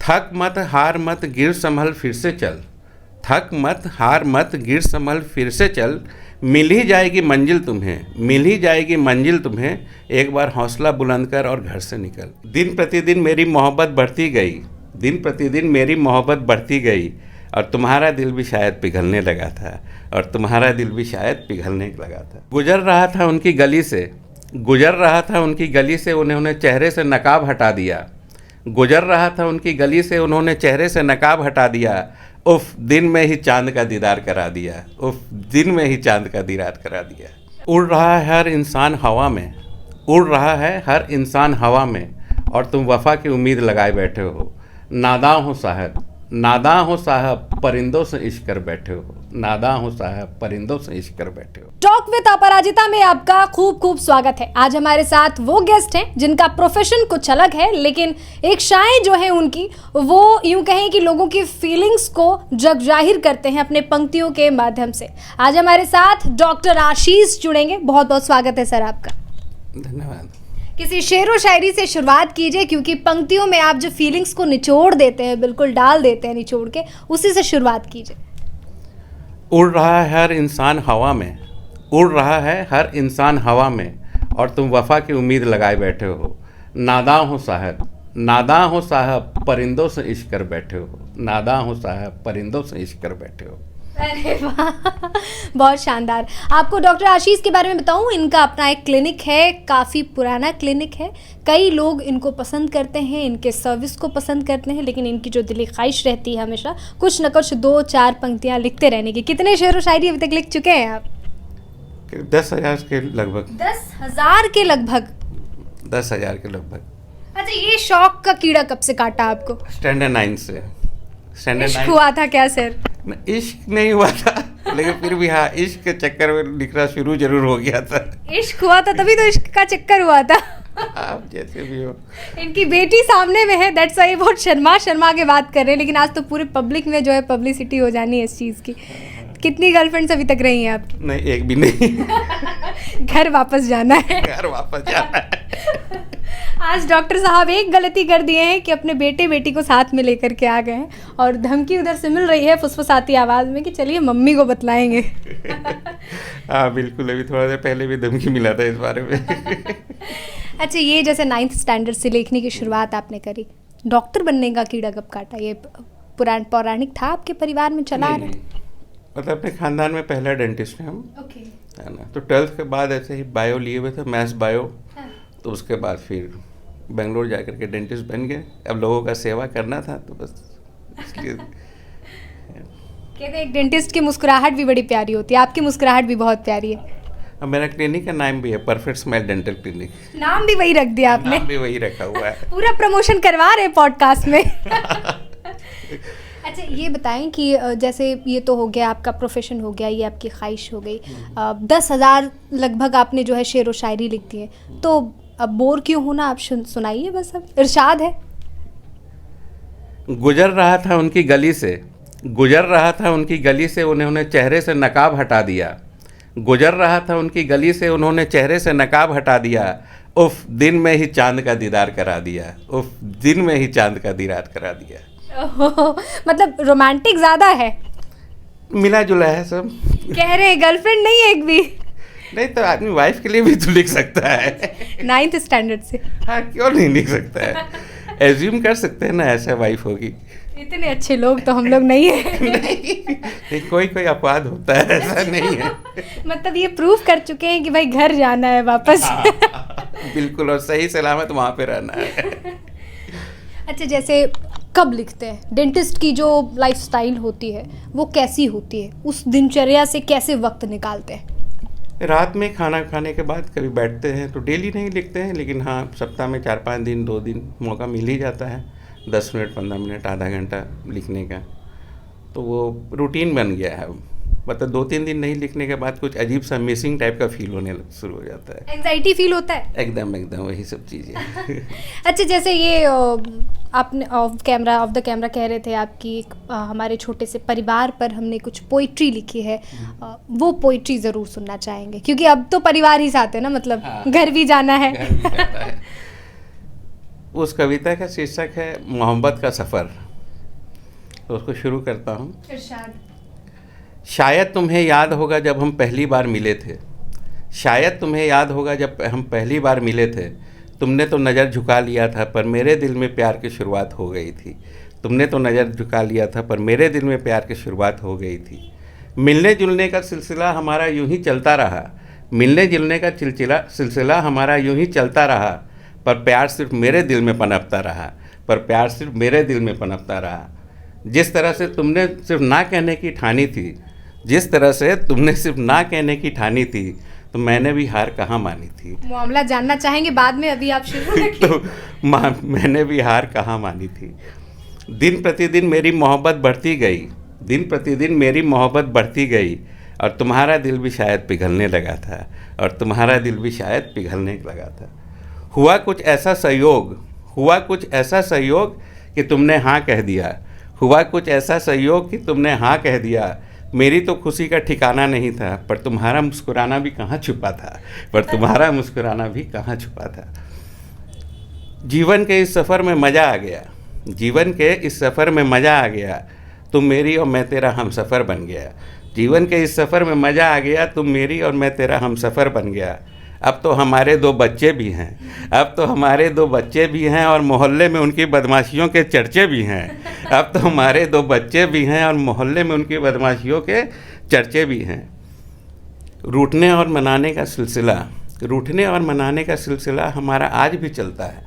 थक मत हार मत गिर संभल फिर से चल, थक मत हार मत गिर संभल फिर से चल, मिल ही जाएगी मंजिल तुम्हें, मिल ही जाएगी मंजिल तुम्हें, एक बार हौसला बुलंद कर और घर से निकल। दिन प्रतिदिन मेरी मोहब्बत बढ़ती गई, दिन प्रतिदिन मेरी मोहब्बत बढ़ती गई, और तुम्हारा दिल भी शायद पिघलने लगा था, और तुम्हारा दिल भी शायद पिघलने लगा था। गुजर रहा था उनकी गली से, गुजर रहा था उनकी गली से, उन्होंने चेहरे से नकाब हटा दिया, गुजर रहा था उनकी गली से, उन्होंने चेहरे से नकाब हटा दिया, उफ दिन में ही चांद का दीदार करा दिया, उफ दिन में ही चांद का दीदार करा दिया। उड़ रहा है हर इंसान हवा में, उड़ रहा है हर इंसान हवा में, और तुम वफा की उम्मीद लगाए बैठे हो, नादां हो साहब, नादां हो साहब, परिंदों से इश्क कर बैठे हो, नादां हो साहब, परिंदों से इश्क कर बैठे हो। टॉक विद अपराजिता में आपका खूब खूब स्वागत है। आज हमारे साथ वो गेस्ट हैं जिनका प्रोफेशन कुछ अलग है, लेकिन एक शायरी जो है उनकी, वो यूं कहें कि लोगों की फीलिंग्स को जग जाहिर करते हैं अपने पंक्तियों के माध्यम से। आज हमारे साथ डॉक्टर आशीष जुड़ेंगे। बहुत बहुत स्वागत है सर आपका। धन्यवाद। किसी शेर व शायरी से शुरुआत कीजिए, क्योंकि पंक्तियों में आप जो फीलिंग्स को निचोड़ देते हैं, बिल्कुल डाल देते हैं निचोड़ के, उसी से शुरुआत कीजिए। उड़ रहा है हर इंसान हवा में, उड़ रहा है हर इंसान हवा में, और तुम वफा की उम्मीद लगाए बैठे हो, नादां हो साहब, नादां हो साहब, परिंदों से इश्क कर बैठे हो, नादां हो साहब, परिंदों से इश्क कर बैठे हो। अरे वाह, बहुत शानदार। आपको डॉक्टर आशीष के बारे में बताऊं, इनका अपना एक क्लिनिक है, काफ़ी पुराना क्लिनिक है। कई लोग इनको पसंद करते हैं, इनके सर्विस को पसंद करते हैं, लेकिन इनकी जो दिली ख्वाहिश रहती है हमेशा कुछ न कुछ 2-4 पंक्तियां लिखते रहने की। कितने शेर व शायरी अभी तक लिख चुके हैं आप? 10,000 के लगभग। 10,000 के लगभग? 10,000 के लगभग। अच्छा, ये शौक का कीड़ा कब से काटा आपको? स्टैंडर्ड 9 से। स्टैंडर्ड इश्क 9 हुआ था क्या सर? इश्क नहीं हुआ था, लेकिन फिर भी हाँ, इश्क के चक्कर में लिखना शुरू जरूर हो गया था। इश्क हुआ था तभी तो इश्क का चक्कर हुआ था। आप जैसे भी हो। इनकी बेटी सामने में है, दैट्स वाई बहुत शर्मा के बात कर रहे हैं, लेकिन आज तो पूरे पब्लिक में जो है पब्लिसिटी हो जानी है इस चीज़ की। कितनी गर्लफ्रेंड्स अभी तक रही हैं आपकी? नहीं, एक भी नहीं। घर वापस जाना है। घर वापस जाना है। आज डॉक्टर साहब एक गलती कर दिए हैं कि अपने बेटी को साथ में लेकर के आ गए हैं, और धमकी उधर से मिल रही है फुसफुसाती आवाज़ में कि चलिए मम्मी को बतलाएंगे। हाँ बिल्कुल, अभी थोड़ा देर पहले भी धमकी मिला था इस बारे में। अच्छा, ये जैसे 9th स्टैंडर्ड से लिखने की शुरुआत आपने करी, डॉक्टर बनने का कीड़ा कब काटा? ये पौराणिक था आपके परिवार में चला आ रहा है? मतलब अपने खानदान में पहला डेंटिस्ट है हम, ओके। है ना। तो 12th के बाद ऐसे ही बायो लिए हुए थे, मैथ्स बायो। तो उसके बाद फिर बेंगलोर जा कर के डेंटिस्ट बन गए। अब लोगों का सेवा करना था तो बस इसलिए। कहते हैं एक डेंटिस्ट की मुस्कुराहट भी बड़ी प्यारी होती है, आपकी मुस्कुराहट भी बहुत प्यारी है। अब मेरा क्लिनिक का नाम भी है परफेक्ट स्माइल डेंटल क्लिनिक। नाम भी वही रख दिया आपने? नाम भी वही रखा हुआ है। पूरा प्रमोशन करवा रहे हैं पॉडकास्ट में। अच्छा, ये बताएं कि जैसे ये तो हो गया आपका प्रोफेशन, हो गया ये आपकी ख्वाहिश हो गई, 10,000 लगभग आपने जो है शेर व शायरी लिख दी है, तो अब बोर क्यों होना, आप सुनाइए बस, अब इरशाद है। गुजर रहा था उनकी गली से, गुजर रहा था उनकी गली से, उन्होंने चेहरे से नकाब हटा दिया, गुजर रहा था उनकी गली से, उन्होंने चेहरे से नकाब हटा दिया, उफ दिन में ही चांद का दीदार करा दिया, उफ दिन में ही चांद का दीदार करा दिया। मतलब रोमांटिक ज़्यादा है, मिला जुला है सब। कह रहे गर्लफ्रेंड नहीं है एक भी? नहीं तो आदमी वाइफ के लिए भी तो लिख सकता है। 9th स्टैंडर्ड से? हाँ, क्यों नहीं लिख सकता है। एज्यूम कर सकते हैं ना ऐसा वाइफ होगी। इतने अच्छे लोग तो हम लोग नहीं है। नहीं, कोई अपवाद होता है, ऐसा नहीं है। मतलब ये प्रूव कर चुके हैं कि भाई घर जाना है वापस। बिल्कुल, और सही सलामत वहाँ पे रहना है। अच्छा, जैसे कब लिखते हैं? डेंटिस्ट की जो लाइफस्टाइल होती है वो कैसी होती है? उस दिनचर्या से कैसे वक्त निकालते हैं? रात में खाना खाने के बाद कभी बैठते हैं तो डेली नहीं लिखते हैं, लेकिन हाँ सप्ताह में 4-5 दिन 2 दिन मौका मिल ही जाता है, 10 मिनट 15 मिनट आधा घंटा लिखने का, तो वो रूटीन बन गया है। मतलब 2-3 दिन नहीं लिखने के बाद कुछ अजीब सा मिसिंग टाइप का फील होने शुरू हो जाता है। एंजाइटी फील होता है? एकदम वही सब चीज़ें। अच्छा, जैसे ये आपने ऑफ द कैमरा कह रहे थे आपकी हमारे छोटे से परिवार पर हमने कुछ पोइट्री लिखी है, वो पोइट्री ज़रूर सुनना चाहेंगे, क्योंकि अब तो परिवार ही साथ है ना, मतलब घर भी जाना है। उस कविता का शीर्षक है मोहब्बत का सफ़र। तो उसको शुरू करता हूँ। शायद तुम्हें याद होगा जब हम पहली बार मिले थे, शायद तुम्हें याद होगा जब हम पहली बार मिले थे। तुमने तो नज़र झुका लिया था पर मेरे दिल में प्यार की शुरुआत हो गई थी। तुमने तो नज़र झुका लिया था पर मेरे दिल में प्यार की शुरुआत हो गई थी। मिलने जुलने का सिलसिला हमारा यूं ही चलता रहा, मिलने जुलने का सिलसिला हमारा यूं ही चलता रहा, पर प्यार सिर्फ मेरे दिल में पनपता रहा, पर प्यार सिर्फ मेरे दिल में पनपता रहा। जिस तरह से तुमने सिर्फ ना कहने की ठानी थी, जिस तरह से तुमने सिर्फ ना कहने की ठानी थी, तो मैंने भी हार कहाँ मानी थी। मामला जानना चाहेंगे बाद में, अभी आप शुरू रखिए। तो मैंने भी हार कहाँ मानी थी। दिन प्रतिदिन मेरी मोहब्बत बढ़ती गई, दिन प्रतिदिन मेरी मोहब्बत बढ़ती गई, और तुम्हारा दिल भी शायद पिघलने लगा था, और तुम्हारा दिल भी शायद पिघलने लगा था। हुआ कुछ ऐसा संयोग, हुआ कुछ ऐसा संयोग कि तुमने हाँ कह दिया, हुआ कुछ ऐसा संयोग कि तुमने हाँ कह दिया। मेरी तो खुशी का ठिकाना नहीं था, पर तुम्हारा मुस्कुराना भी कहाँ छुपा था, पर तुम्हारा मुस्कुराना भी कहाँ छुपा था। जीवन के इस सफ़र में मज़ा आ गया, जीवन के इस सफ़र में मज़ा आ गया, तुम मेरी और मैं तेरा हम सफ़र बन गया। जीवन के इस सफ़र में मज़ा आ गया, तुम मेरी और मैं तेरा हम सफ़र बन गया। अब तो हमारे 2 बच्चे भी हैं, अब तो हमारे 2 बच्चे भी हैं, और मोहल्ले में उनकी बदमाशियों के चर्चे भी हैं। अब तो हमारे 2 बच्चे भी हैं, और मोहल्ले में उनकी बदमाशियों के चर्चे भी हैं। रूठने और मनाने का सिलसिला, रूठने और मनाने का सिलसिला हमारा आज भी चलता है,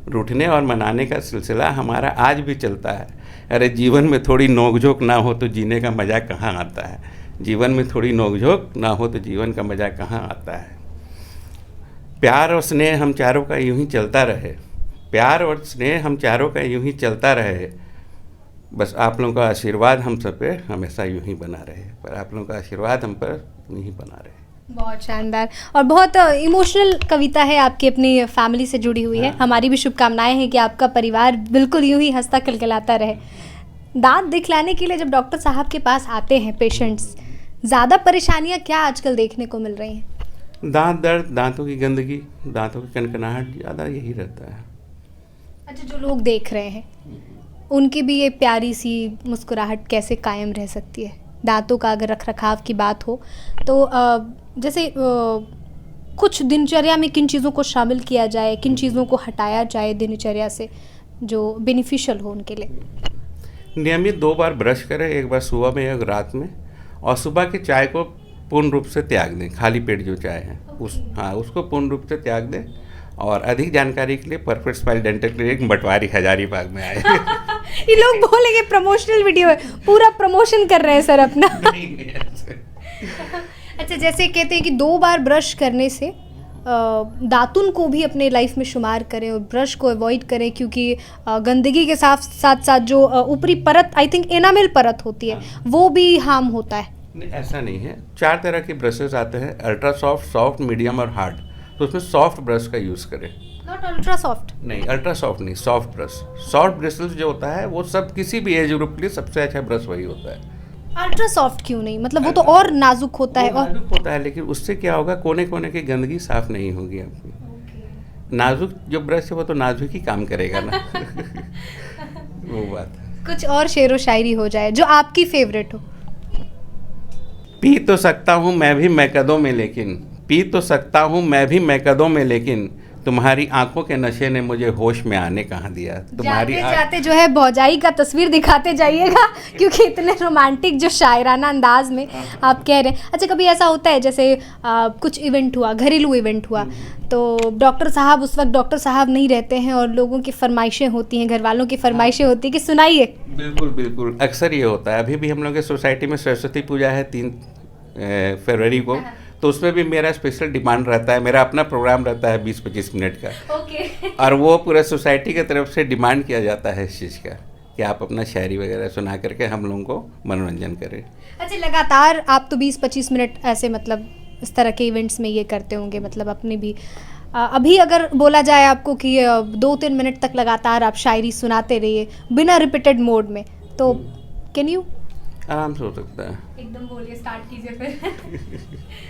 रूठने और मनाने का सिलसिला हमारा आज भी चलता है। अरे जीवन में थोड़ी नोकझोंक ना हो तो जीने का मज़ा कहाँ आता है, जीवन में थोड़ी नोकझोंक ना हो तो जीवन का मज़ा कहाँ आता है। प्यार और स्नेह हम चारों का यूं ही चलता रहे, प्यार और स्नेह हम चारों का यूं ही चलता रहे। बस आप लोगों का आशीर्वाद हम सब पे हमेशा यूं ही बना रहे, पर आप लोगों का आशीर्वाद हम पर यूं ही बना रहे। बहुत शानदार और बहुत इमोशनल कविता है, आपकी अपनी फैमिली से जुड़ी हुई है। हमारी भी शुभकामनाएं हैं कि आपका परिवार बिल्कुल यूं ही हंसता खिलखिलाता रहे। दांत दिखलाने के लिए जब डॉक्टर साहब के पास आते हैं पेशेंट्स, ज़्यादा परेशानियां क्या आजकल देखने को मिल रही हैं? दांत दर्द, दांतों की गंदगी, दांतों की कनकनाहट, ज़्यादा यही रहता है। अच्छा, जो लोग देख रहे हैं उनकी भी ये प्यारी सी मुस्कुराहट कैसे कायम रह सकती है? दांतों का अगर रखरखाव की बात हो तो जैसे कुछ दिनचर्या में किन चीज़ों को शामिल किया जाए, किन चीज़ों को हटाया जाए दिनचर्या से जो बेनिफिशियल हो उनके लिए? नियमित 2 बार ब्रश करें, एक बार सुबह में एक रात में, और सुबह की चाय को पूर्ण रूप से त्याग दें। खाली पेट जो चाय है उसको पूर्ण रूप से त्याग दें। और अधिक जानकारी के लिए perfect smile dental clinic Batwari Hazaribagh में आए। ये लोग बोलेंगे प्रमोशनल वीडियो है, पूरा प्रमोशन कर रहे हैं सर अपना। अच्छा, जैसे कहते हैं कि 2 बार ब्रश करने से दातुन को भी अपने लाइफ में शुमार करें और ब्रश को अवॉइड करें, क्योंकि गंदगी के साथ साथ जो ऊपरी परत, आई थिंक एनामेल परत होती है, वो भी हार्म होता है। नहीं, ऐसा नहीं है। 4 तरह के ब्रशेस आते हैं, अल्ट्रा सॉफ्ट, सॉफ्ट, मीडियम और हार्ड। तो उसमें सॉफ्ट ब्रश का यूज़ करें। Not ultra soft? नहीं, अल्ट्रा सॉफ्ट नहीं, सॉफ्ट ब्रश। सॉफ्ट ब्रिसल्स जो होता है वो सब किसी भी एज ग्रुप के लिए सबसे अच्छा ब्रश वही होता है। अल्ट्रा सॉफ्ट क्यों नहीं? मतलब वो तो और नाजुक होता है। और नाजुक होता है, लेकिन उससे क्या होगा, कोने कोने की गंदगी साफ नहीं होगी आपकी। नाजुक जो ब्रश है वो तो नाजुक ही काम करेगा ना। वो बात है। कुछ और शेरो शायरी हो जाए जो आपकी फेवरेट हो। पी तो सकता हूँ मैं भी मैकदों में, लेकिन पी तो सकता हूँ मैं भी मैकदों में, लेकिन तुम्हारी आंखों के नशे ने मुझे होश में आने कहाँ दिया। तुम्हारी जाते जो है भौजाई का तस्वीर दिखाते जाइएगा, क्योंकि इतने रोमांटिक जो शायराना अंदाज में आप कह रहे हैं। अच्छा, कभी ऐसा होता है जैसे कुछ इवेंट हुआ, घरेलू इवेंट हुआ, तो डॉक्टर साहब उस वक्त डॉक्टर साहब नहीं रहते हैं और लोगों की फरमाइशें होती हैं, घर वालों की फरमाइशें होती हैं कि सुनाइए? बिल्कुल बिल्कुल, अक्सर ये होता है। अभी भी हम लोग के सोसाइटी में सरस्वती पूजा है 3 फरवरी को, तो उसमें भी मेरा स्पेशल डिमांड रहता है, मेरा अपना प्रोग्राम रहता है 20-25 मिनट का। और वो पूरा सोसाइटी की तरफ से डिमांड किया जाता है इस चीज़ का कि आप अपना शायरी वगैरह सुना करके हम लोगों को मनोरंजन करें। अच्छा, लगातार आप तो 20-25 मिनट ऐसे मतलब इस तरह के इवेंट्स में ये करते होंगे, मतलब अपने भी अभी अगर बोला जाए आपको कि 2-3 मिनट तक लगातार आप शायरी सुनाते रहिए बिना रिपीटेड मोड में, तो कैन यू? आराम से हो सकता है। एकदम बोलिए, स्टार्ट कीजिए फिर।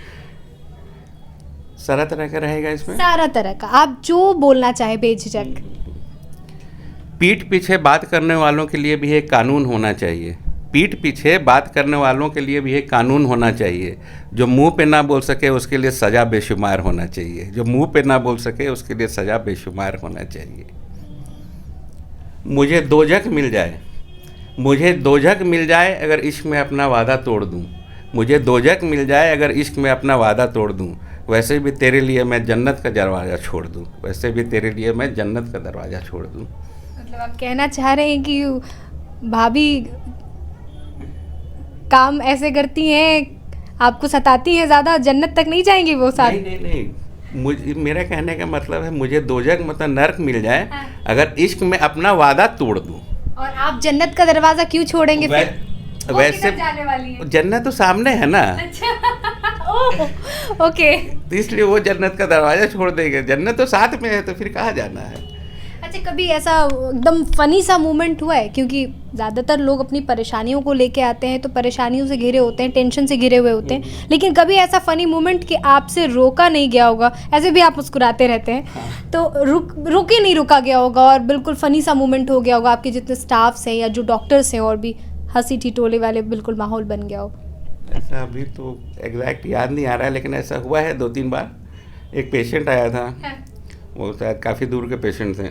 सारा तरह का रहेगा इसमें, सारा तरह का, आप जो बोलना चाहे बेझिझक। पीठ पीछे बात करने वालों के लिए भी एक कानून होना चाहिए। पीठ पीछे बात करने वालों के लिए भी एक कानून होना चाहिए। जो मुंह पे ना बोल सके उसके लिए सज़ा बेशुमार होना चाहिए। जो मुंह पे ना बोल सके उसके लिए सज़ा बेशुमार होना चाहिए। मुझे दोजख मिल जाए, मुझे दोजख मिल जाए अगर इश्क में अपना वादा तोड़ दूं। मुझे दोजख मिल जाए अगर इश्क में अपना वादा तोड़ दूं। वैसे भी तेरे लिए मैं जन्नत का दरवाज़ा छोड़ दूं। वैसे भी तेरे लिए मैं जन्नत का दरवाज़ा छोड़ दूं। मतलब आप कहना चाह रहे हैं कि भाभी काम ऐसे करती हैं, आपको सताती हैं ज़्यादा, जन्नत तक नहीं जाएंगी वो साथ? नहीं, मुझे, मेरा कहने का मतलब है मुझे दोजख मतलब नर्क मिल जाए हाँ। अगर इश्क में अपना वादा तोड़ दूं। और आप जन्नत का दरवाजा क्यों छोड़ेंगे फिर? वो वैसे किधर जाने वाली है? जन्नत तो सामने है ना। अच्छा ओह, ओके। तो इसलिए वो जन्नत का दरवाज़ा छोड़ देंगे। जन्नत तो साथ में है तो फिर कहाँ जाना है। अच्छा, कभी ऐसा एकदम फनी सा मोमेंट हुआ है? क्योंकि ज़्यादातर लोग अपनी परेशानियों को लेके आते हैं तो परेशानियों से घिरे होते हैं, टेंशन से घिरे हुए होते हैं, लेकिन कभी ऐसा फनी मोमेंट कि आपसे रोका नहीं गया होगा, ऐसे भी आप मुस्कुराते रहते हैं, हाँ। तो रुके नहीं रुका गया होगा और बिल्कुल फनी सा मोमेंट हो गया होगा, आपके जितने स्टाफ्स हैं या जो डॉक्टर्स हैं और भी हंसी ठिठोले वाले बिल्कुल माहौल बन गया हो? ऐसा अभी तो एग्जैक्ट याद नहीं आ रहा है, लेकिन ऐसा हुआ है 2-3 बार। एक पेशेंट आया था, वो शायद काफ़ी दूर के पेशेंट थे,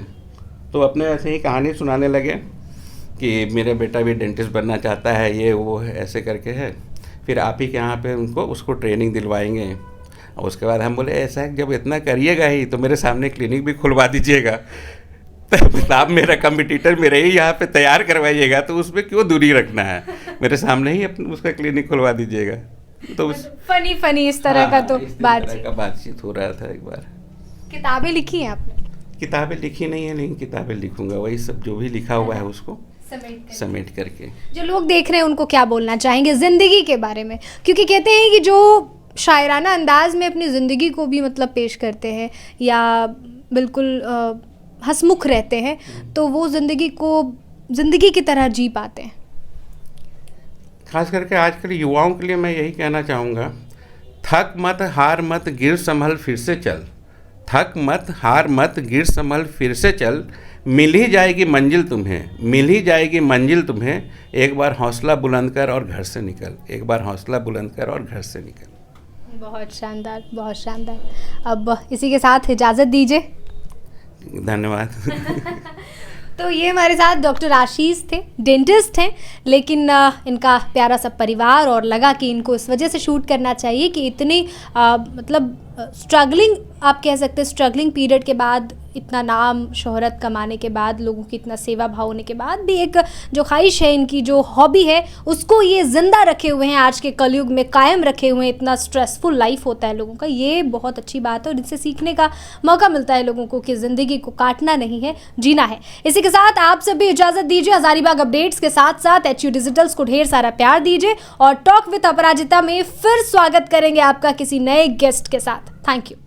तो अपने ऐसे ही कहानी सुनाने लगे कि मेरा बेटा भी डेंटिस्ट बनना चाहता है, ये वो है, ऐसे करके है। फिर आप ही के यहाँ पे उसको ट्रेनिंग दिलवाएंगे। और उसके बाद हम बोले ऐसा है जब इतना करिएगा ही तो मेरे सामने क्लिनिक भी खुलवा दीजिएगा। तो आप मेरा कंपटीटर मेरे ही यहाँ पे तैयार करवाइएगा तो उसमें क्यों दूरी रखना है, मेरे सामने ही उसका क्लिनिक खुलवा दीजिएगा। तो उस फनी इस तरह का तो बातचीत हो रहा था एक बार। किताबें लिखी हैं आपने? किताबें लिखी नहीं है, लेकिन किताबें लिखूंगा, वही सब जो भी लिखा हुआ है उसको समेट करके। जो लोग देख रहे हैं उनको क्या बोलना चाहेंगे ज़िंदगी के बारे में? क्योंकि कहते हैं कि जो शायराना अंदाज में अपनी ज़िंदगी को भी मतलब पेश करते हैं या बिल्कुल हंसमुख रहते हैं तो वो ज़िंदगी की तरह जी पाते हैं। खास करके आजकल युवाओं के लिए मैं यही कहना चाहूँगा, थक मत हार मत गिर संभल फिर से चल। थक मत हार मत गिर संभल फिर से चल, मिल ही जाएगी मंजिल तुम्हें, मिल ही जाएगी मंजिल तुम्हें। एक बार हौसला बुलंद कर और घर से निकल, एक बार हौसला बुलंद कर और घर से निकल। बहुत शानदार, बहुत शानदार। अब इसी के साथ इजाज़त दीजिए। धन्यवाद। तो ये हमारे साथ डॉक्टर आशीष थे, डेंटिस्ट हैं, लेकिन इनका प्यारा सा परिवार, और लगा कि इनको इस वजह से शूट करना चाहिए कि इतनी मतलब स्ट्रगलिंग, आप कह सकते हैं स्ट्रगलिंग पीरियड के बाद, इतना नाम शोहरत कमाने के बाद, लोगों की इतना सेवा भाव होने के बाद भी एक जो ख्वाहिश है इनकी, जो हॉबी है, उसको ये ज़िंदा रखे हुए हैं, आज के कलयुग में कायम रखे हुए हैं। इतना स्ट्रेसफुल लाइफ होता है लोगों का, ये बहुत अच्छी बात है और इससे सीखने का मौका मिलता है लोगों को कि ज़िंदगी को काटना नहीं है, जीना है। इसी के साथ आप सब भी इजाज़त दीजिए। हज़ारीबाग अपडेट्स के साथ साथ HU डिजिटल्स को ढेर सारा प्यार दीजिए और टॉक विद अपराजिता में फिर स्वागत करेंगे आपका किसी नए गेस्ट के साथ। Thank you.